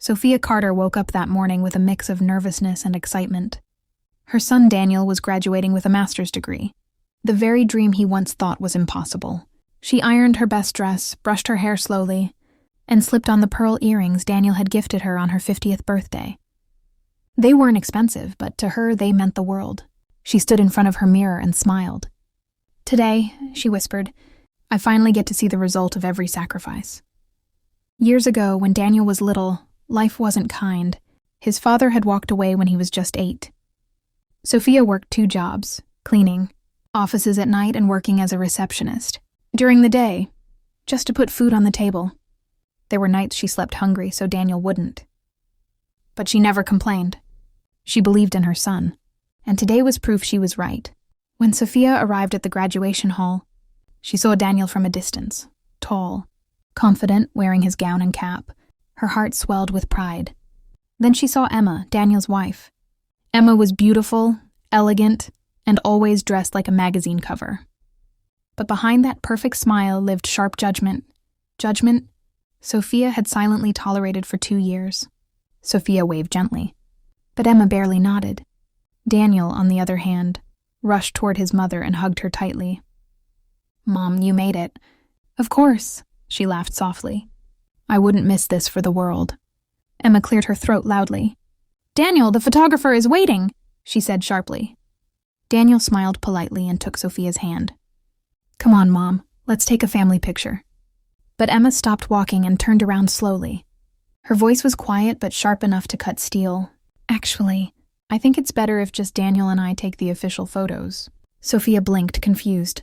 Sophia Carter woke up that morning with a mix of nervousness and excitement. Her son Daniel was graduating with a master's degree, the very dream he once thought was impossible. She ironed her best dress, brushed her hair slowly, and slipped on the pearl earrings Daniel had gifted her on her 50th birthday. They weren't expensive, but to her they meant the world. She stood in front of her mirror and smiled. "Today," she whispered, "I finally get to see the result of every sacrifice." Years ago, when Daniel was little, life wasn't kind. His father had walked away when he was just 8. Sophia worked 2 jobs, cleaning offices at night and working as a receptionist. During the day, just to put food on the table. There were nights she slept hungry so Daniel wouldn't. But she never complained. She believed in her son, and today was proof she was right. When Sophia arrived at the graduation hall, she saw Daniel from a distance, tall, confident, wearing his gown and cap. Her heart swelled with pride. Then she saw Emma, Daniel's wife. Emma was beautiful, elegant, and always dressed like a magazine cover. But behind that perfect smile lived sharp judgment. Judgment Sophia had silently tolerated for 2 years. Sophia waved gently, but Emma barely nodded. Daniel, on the other hand, rushed toward his mother and hugged her tightly. "Mom, you made it." "Of course," she laughed softly. "I wouldn't miss this for the world." Emma cleared her throat loudly. "Daniel, the photographer is waiting," she said sharply. Daniel smiled politely and took Sophia's hand. "Come on, Mom, let's take a family picture." But Emma stopped walking and turned around slowly. Her voice was quiet but sharp enough to cut steel. "Actually, I think it's better if just Daniel and I take the official photos." Sophia blinked, confused.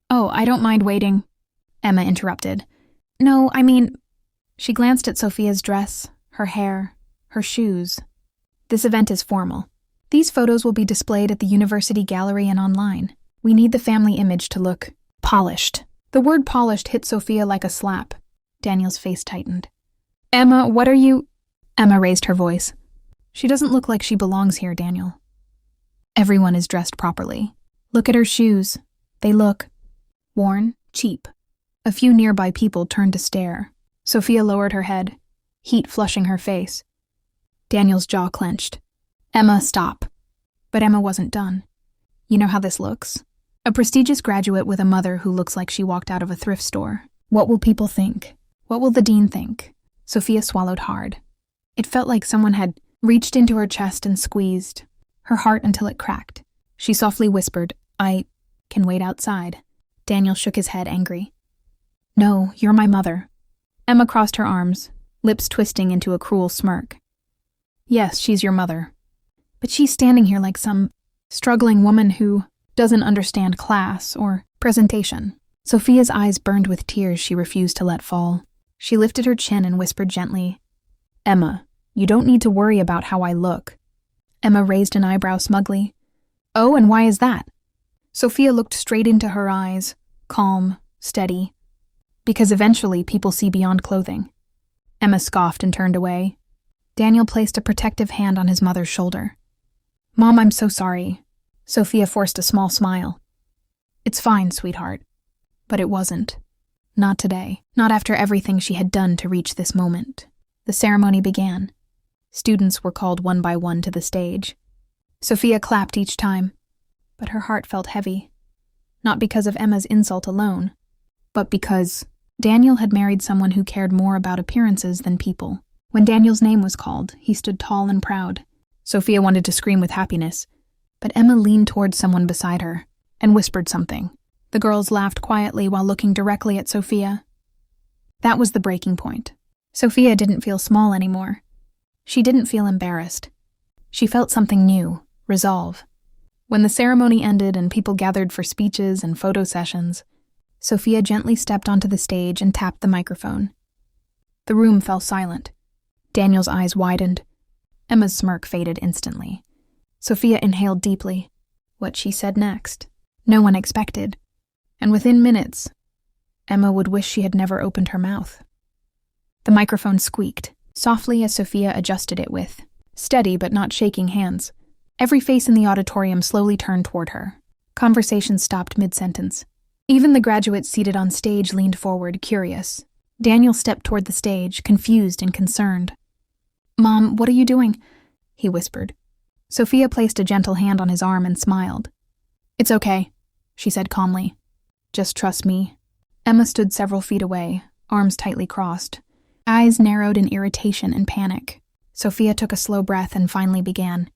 "Oh, I don't mind waiting," Emma interrupted. "No, I mean..." She glanced at Sophia's dress, her hair, her shoes. "This event is formal. These photos will be displayed at the university gallery and online. We need the family image to look polished." The word polished hit Sophia like a slap. Daniel's face tightened. "Emma, what are you..." Emma raised her voice. "She doesn't look like she belongs here, Daniel. Everyone is dressed properly. Look at her shoes. They look worn, cheap." A few nearby people turned to stare. Sophia lowered her head, heat flushing her face. Daniel's jaw clenched. "Emma, stop." But Emma wasn't done. "You know how this looks? A prestigious graduate with a mother who looks like she walked out of a thrift store. What will people think? What will the dean think?" Sophia swallowed hard. It felt like someone had reached into her chest and squeezed her heart until it cracked. She softly whispered, "I can wait outside." Daniel shook his head, angry. "No, you're my mother." Emma crossed her arms, lips twisting into a cruel smirk. "Yes, she's your mother. But she's standing here like some struggling woman who doesn't understand class or presentation." Sophia's eyes burned with tears she refused to let fall. She lifted her chin and whispered gently, "Emma, you don't need to worry about how I look." Emma raised an eyebrow smugly. "Oh, and why is that?" Sophia looked straight into her eyes, calm, steady. "Because eventually people see beyond clothing." Emma scoffed and turned away. Daniel placed a protective hand on his mother's shoulder. "Mom, I'm so sorry." Sophia forced a small smile. "It's fine, sweetheart." But it wasn't. Not today. Not after everything she had done to reach this moment. The ceremony began. Students were called one by one to the stage. Sophia clapped each time, but her heart felt heavy. Not because of Emma's insult alone, but because Daniel had married someone who cared more about appearances than people. When Daniel's name was called, he stood tall and proud. Sophia wanted to scream with happiness, but Emma leaned towards someone beside her and whispered something. The girls laughed quietly while looking directly at Sophia. That was the breaking point. Sophia didn't feel small anymore. She didn't feel embarrassed. She felt something new, resolve. When the ceremony ended and people gathered for speeches and photo sessions, Sophia gently stepped onto the stage and tapped the microphone. The room fell silent. Daniel's eyes widened. Emma's smirk faded instantly. Sophia inhaled deeply. What she said next, no one expected. And within minutes, Emma would wish she had never opened her mouth. The microphone squeaked, softly as Sophia adjusted it with steady but not shaking hands. Every face in the auditorium slowly turned toward her. Conversation stopped mid-sentence. Even the graduates seated on stage leaned forward, curious. Daniel stepped toward the stage, confused and concerned. "Mom, what are you doing?" he whispered. Sophia placed a gentle hand on his arm and smiled. "It's okay," she said calmly. "Just trust me." Emma stood several feet away, arms tightly crossed, eyes narrowed in irritation and panic. Sophia took a slow breath and finally began.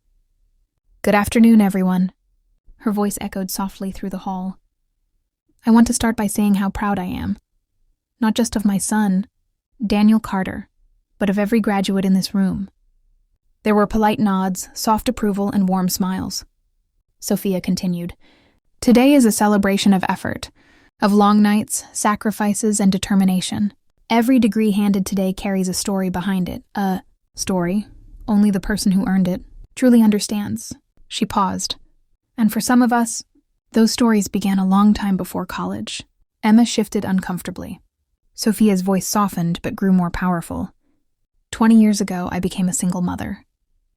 "Good afternoon, everyone." Her voice echoed softly through the hall. "I want to start by saying how proud I am. Not just of my son, Daniel Carter, but of every graduate in this room." There were polite nods, soft approval, and warm smiles. Sophia continued, "Today is a celebration of effort, of long nights, sacrifices, and determination. Every degree handed today carries a story behind it. A story only the person who earned it truly understands." She paused. "And for some of us, those stories began a long time before college." Emma shifted uncomfortably. Sophia's voice softened but grew more powerful. 20 years ago, I became a single mother.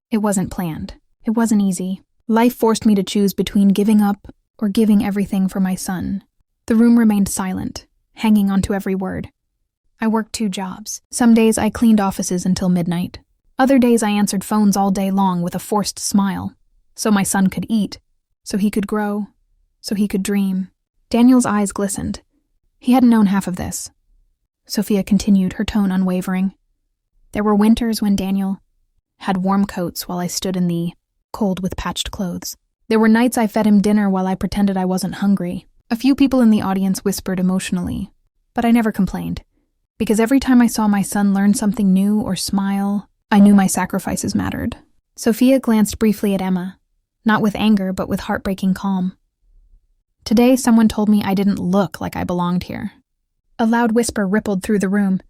It wasn't planned. It wasn't easy. Life forced me to choose between giving up or giving everything for my son. The room remained silent, hanging onto every word. I worked 2 jobs. Some days I cleaned offices until midnight. Other days I answered phones all day long with a forced smile, so my son could eat, so he could grow, so he could dream. Daniel's eyes glistened. He hadn't known half of this. Sophia continued, her tone unwavering. There were winters when Daniel had warm coats while I stood in the cold with patched clothes. There were nights I fed him dinner while I pretended I wasn't hungry. A few people in the audience whispered emotionally, but I never complained, because every time I saw my son learn something new or smile, I knew my sacrifices mattered. Sophia glanced briefly at Emma, not with anger but with heartbreaking calm. Today someone told me I didn't look like I belonged here. A loud whisper rippled through the room.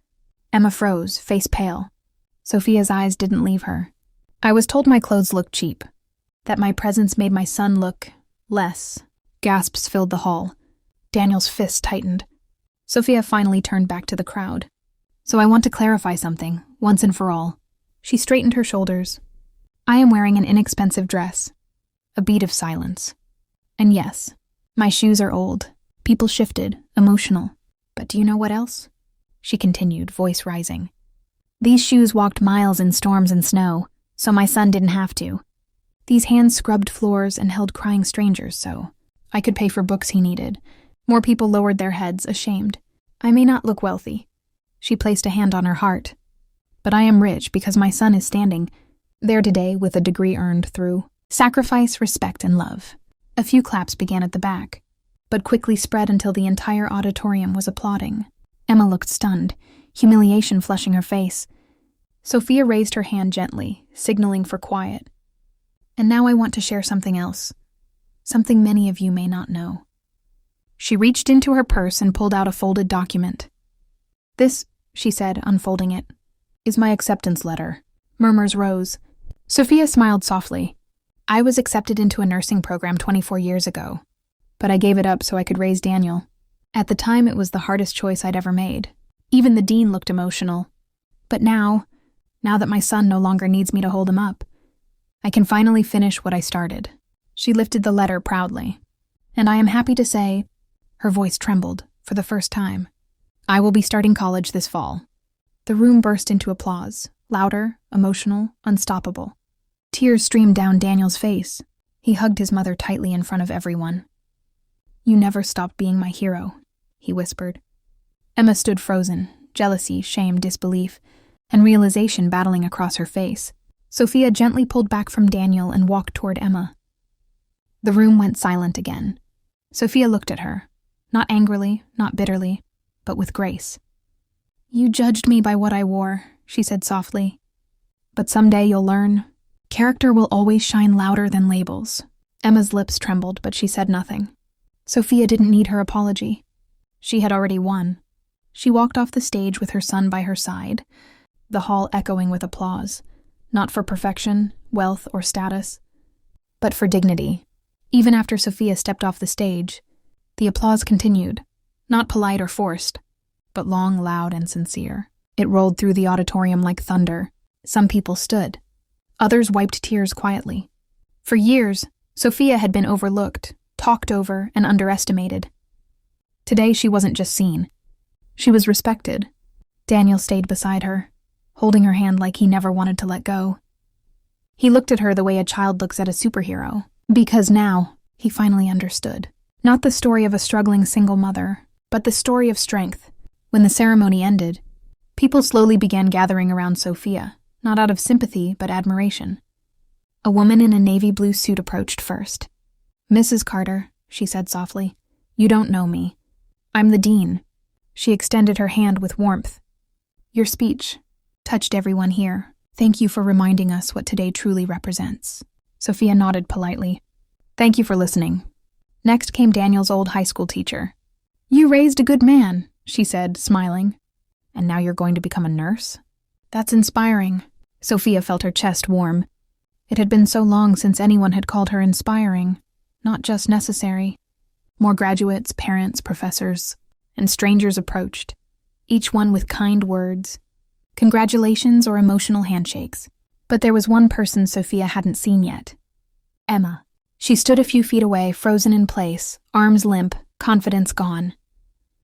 Emma froze, face pale. Sophia's eyes didn't leave her. I was told my clothes looked cheap, that my presence made my son look less. Gasps filled the hall. Daniel's fist tightened. Sophia finally turned back to the crowd. "So I want to clarify something, once and for all." She straightened her shoulders. "I am wearing an inexpensive dress." A beat of silence. "And yes, my shoes are old. People shifted, emotional. But do you know what else?" She continued, voice rising. "These shoes walked miles in storms and snow, so my son didn't have to. These hands scrubbed floors and held crying strangers, so I could pay for books he needed." More people lowered their heads, ashamed. "I may not look wealthy." She placed a hand on her heart. "But I am rich because my son is standing there today with a degree earned through sacrifice, respect, and love." A few claps began at the back, but quickly spread until the entire auditorium was applauding. Emma looked stunned, humiliation flushing her face. Sophia raised her hand gently, signaling for quiet. "And now I want to share something else. Something many of you may not know." She reached into her purse and pulled out a folded document. "This," she said, unfolding it, "is my acceptance letter." Murmurs rose. Sophia smiled softly. "I was accepted into a nursing program 24 years ago, but I gave it up so I could raise Daniel. At the time, it was the hardest choice I'd ever made. Even the dean looked emotional. But now that my son no longer needs me to hold him up, I can finally finish what I started." She lifted the letter proudly. "And I am happy to say," her voice trembled, for the first time, "I will be starting college this fall." The room burst into applause, louder, emotional, unstoppable. Tears streamed down Daniel's face. He hugged his mother tightly in front of everyone. "You never stopped being my hero," he whispered. Emma stood frozen, jealousy, shame, disbelief, and realization battling across her face. Sophia gently pulled back from Daniel and walked toward Emma. The room went silent again. Sophia looked at her, not angrily, not bitterly, but with grace. "You judged me by what I wore," she said softly. "But someday you'll learn. Character will always shine louder than labels." Emma's lips trembled, but she said nothing. Sophia didn't need her apology. She had already won. She walked off the stage with her son by her side, the hall echoing with applause, not for perfection, wealth, or status, but for dignity. Even after Sophia stepped off the stage, the applause continued, not polite or forced, but long, loud, and sincere. It rolled through the auditorium like thunder. Some people stood. Others wiped tears quietly. For years, Sophia had been overlooked, talked over, and underestimated. Today she wasn't just seen. She was respected. Daniel stayed beside her. holding her hand like he never wanted to let go. He looked at her the way a child looks at a superhero, because now he finally understood. Not the story of a struggling single mother, but the story of strength. When the ceremony ended, people slowly began gathering around Sophia, not out of sympathy but admiration. A woman in a navy blue suit approached first. "Mrs. Carter," she said softly, "you don't know me. I'm the dean." She extended her hand with warmth. "Your speech touched everyone here. Thank you for reminding us what today truly represents." Sophia nodded politely. "Thank you for listening." Next came Daniel's old high school teacher. "You raised a good man," she said, smiling. "And now you're going to become a nurse? That's inspiring." Sophia felt her chest warm. It had been so long since anyone had called her inspiring, not just necessary. More graduates, parents, professors, and strangers approached, each one with kind words, congratulations or emotional handshakes. But there was one person Sophia hadn't seen yet. Emma. She stood a few feet away, frozen in place, arms limp, confidence gone.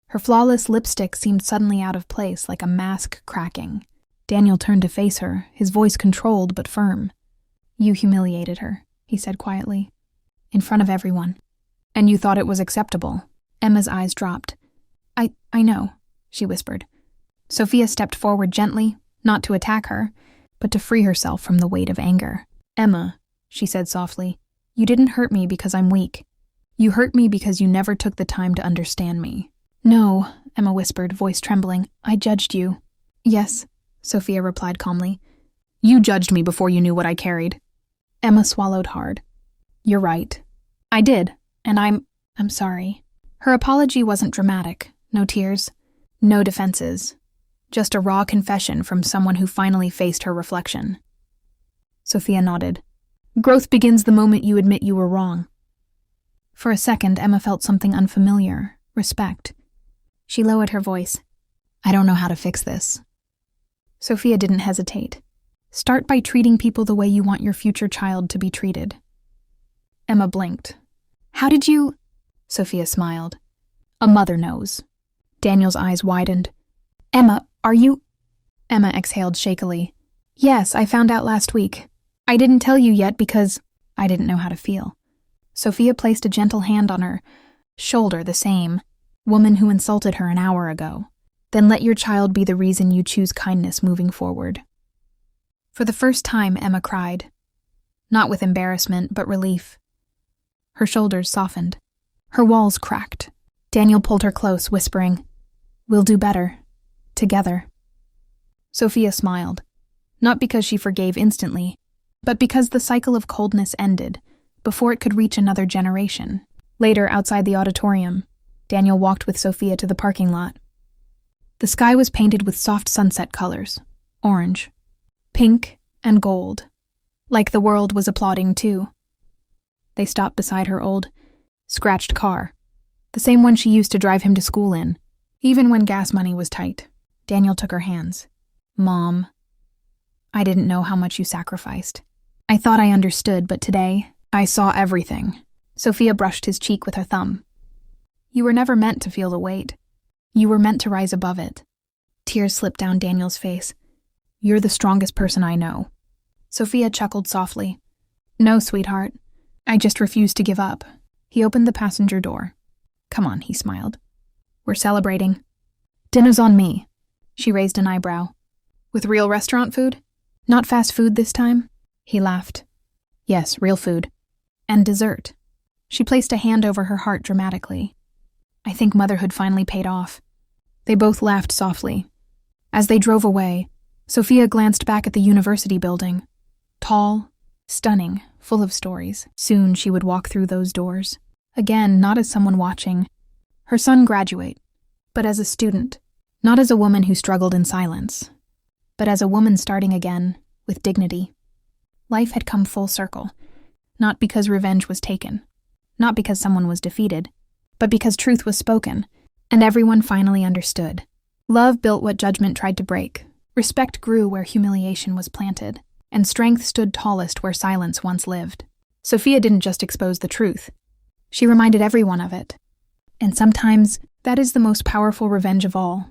Her flawless lipstick seemed suddenly out of place, like a mask cracking. Daniel turned to face her, his voice controlled but firm. "You humiliated her," he said quietly, "in front of everyone. And you thought it was acceptable." Emma's eyes dropped. I know," she whispered. Sophia stepped forward gently, not to attack her, but to free herself from the weight of anger. "Emma," she said softly, "you didn't hurt me because I'm weak. You hurt me because you never took the time to understand me." "No," Emma whispered, voice trembling. "I judged you." "Yes," Sophia replied calmly. "You judged me before you knew what I carried." Emma swallowed hard. "You're right. I did, and I'm sorry." Her apology wasn't dramatic. No tears, no defenses. Just a raw confession from someone who finally faced her reflection. Sophia nodded. "Growth begins the moment you admit you were wrong." For a second, Emma felt something unfamiliar, respect. She lowered her voice. "I don't know how to fix this." Sophia didn't hesitate. "Start by treating people the way you want your future child to be treated." Emma blinked. "How did you—" Sophia smiled. "A mother knows." Daniel's eyes widened. "Emma, are you—" Emma exhaled shakily. "Yes, I found out last week. I didn't tell you yet because I didn't know how to feel." Sophia placed a gentle hand on her shoulder, the same woman who insulted her an hour ago. "Then let your child be the reason you choose kindness moving forward." For the first time, Emma cried. Not with embarrassment, but relief. Her shoulders softened. Her walls cracked. Daniel pulled her close, whispering, "We'll do better. Together." Sophia smiled. Not because she forgave instantly, but because the cycle of coldness ended before it could reach another generation. Later, outside the auditorium, Daniel walked with Sophia to the parking lot. The sky was painted with soft sunset colors, orange, pink, and gold, like the world was applauding too. They stopped beside her old, scratched car, the same one she used to drive him to school in, even when gas money was tight. Daniel took her hands. "Mom, I didn't know how much you sacrificed. I thought I understood, but today, I saw everything." Sophia brushed his cheek with her thumb. "You were never meant to feel the weight. You were meant to rise above it." Tears slipped down Daniel's face. "You're the strongest person I know." Sophia chuckled softly. "No, sweetheart. I just refuse to give up." He opened the passenger door. "Come on," he smiled. "We're celebrating." "Dinner's on me." She raised an eyebrow. "With real restaurant food? Not fast food this time?" He laughed. "Yes, real food. And dessert." She placed a hand over her heart dramatically. "I think motherhood finally paid off." They both laughed softly. As they drove away, Sophia glanced back at the university building. Tall, stunning, full of stories. Soon she would walk through those doors. Again, not as someone watching. Her son graduate, but as a student. Not as a woman who struggled in silence, but as a woman starting again, with dignity. Life had come full circle. Not because revenge was taken. Not because someone was defeated. But because truth was spoken, and everyone finally understood. Love built what judgment tried to break. Respect grew where humiliation was planted. And strength stood tallest where silence once lived. Sophia didn't just expose the truth. She reminded everyone of it. And sometimes, that is the most powerful revenge of all.